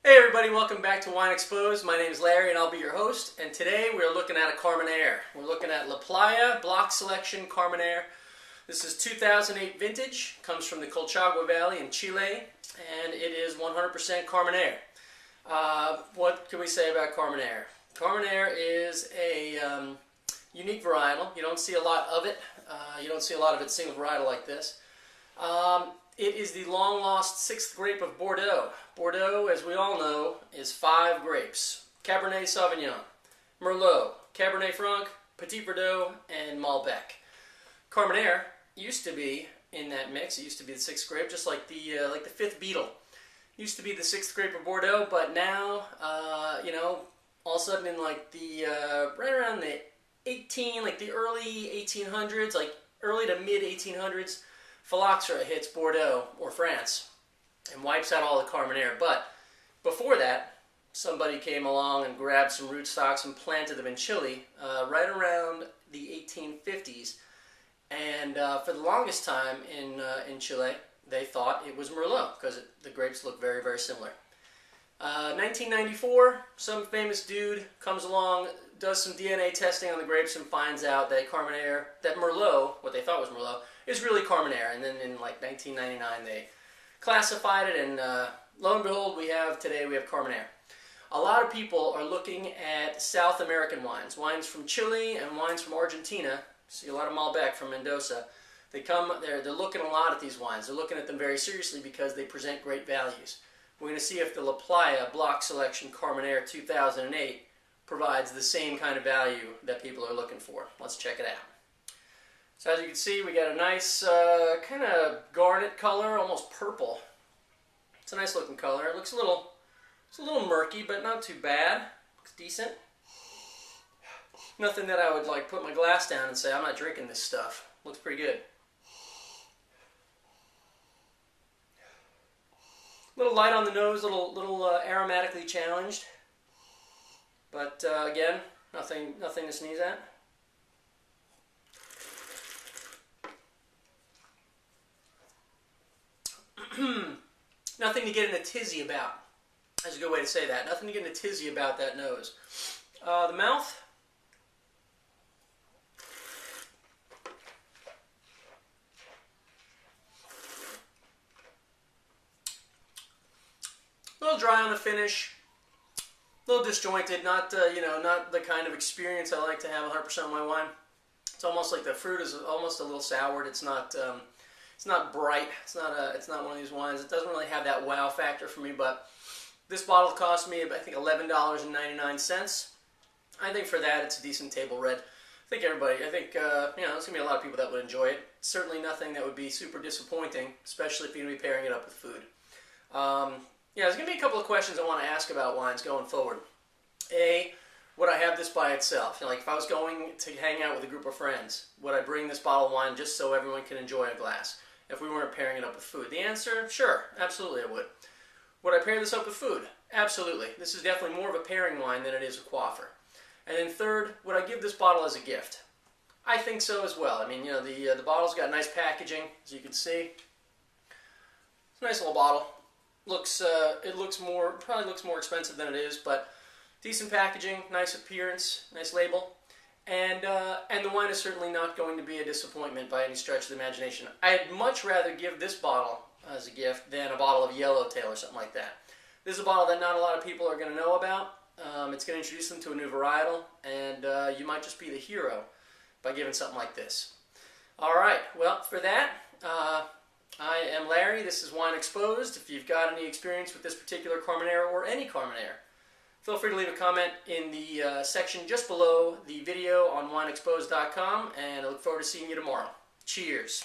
Hey everybody, welcome back to WineXposed. My name is Larry and I'll be your host. And today we're looking at a Carmenere. We're looking at La Playa Block Selection Carmenere. This is 2008 vintage, comes from the Colchagua Valley in Chile, and it is 100% Carmenere. What can we say about Carmenere? Carmenere is a unique varietal. You don't see a lot of it. You don't see a lot of it single varietal like this. It is the long-lost sixth grape of Bordeaux. Bordeaux, as we all know, is 5 grapes. Cabernet Sauvignon, Merlot, Cabernet Franc, Petit Verdot, and Malbec. Carmenere used to be in that mix. It used to be the 6th grape, just like the 5th beetle. Used to be the 6th grape of Bordeaux, but now, all of a sudden in like the, right around the the early 1800s, like early to mid 1800s, phylloxera hits Bordeaux or France and wipes out all the Carmenere. But before that, somebody came along and grabbed some rootstocks and planted them in Chile right around the 1850s. And for the longest time in Chile, they thought it was Merlot because the grapes look very, very similar. 1994, some famous dude comes along, does some DNA testing on the grapes and finds out that Merlot, what they thought was Merlot, is really Carmenere. And then in like 1999 they classified it, and lo and behold, today we have Carmenere. A lot of people are looking at South American wines, wines from Chile and wines from Argentina. See a lot of Malbec from Mendoza. They're looking a lot at these wines. They're looking at them very seriously because they present great values. We're going to see if the La Playa Block Selection Carmenere 2008 provides the same kind of value that people are looking for. Let's check it out. So as you can see, we got a nice kind of garnet color, almost purple. It's a nice looking color. It looks it's a little murky, but not too bad. Looks decent. Nothing that I would like put my glass down and say I'm not drinking this stuff. Looks pretty good. A little light on the nose, little aromatically challenged, but again, nothing to sneeze at. Nothing to get in a tizzy about. That's a good way to say that. Nothing to get in a tizzy about that nose. The mouth. A little dry on the finish, a little disjointed, not the kind of experience I like to have 100% of my wine. It's almost like the fruit is almost a little soured. It's not bright. It's not one of these wines. It doesn't really have that wow factor for me. But this bottle cost me, I think, $11.99. I think for that it's a decent table red. I think there's gonna be a lot of people that would enjoy it. Certainly nothing that would be super disappointing, especially if you're gonna be pairing it up with food. There's going to be a couple of questions I want to ask about wines going forward. A, would I have this by itself? Like if I was going to hang out with a group of friends, would I bring this bottle of wine just so everyone can enjoy a glass if we weren't pairing it up with food? The answer, sure, absolutely I would. Would I pair this up with food? Absolutely. This is definitely more of a pairing wine than it is a quaffer. And then third, would I give this bottle as a gift? I think so as well. I mean, the bottle's got nice packaging, as you can see. It's a nice little bottle. Probably looks more expensive than it is, but decent packaging, nice appearance, nice label, and the wine is certainly not going to be a disappointment by any stretch of the imagination. I'd much rather give this bottle as a gift than a bottle of Yellowtail or something like that. This is a bottle that not a lot of people are going to know about. It's going to introduce them to a new varietal, and you might just be the hero by giving something like this. All right, well, for that, I am Larry. This is WineXposed. If you've got any experience with this particular Carmenere or any Carmenere, feel free to leave a comment in the section just below the video on WineXposed.com, and I look forward to seeing you tomorrow. Cheers.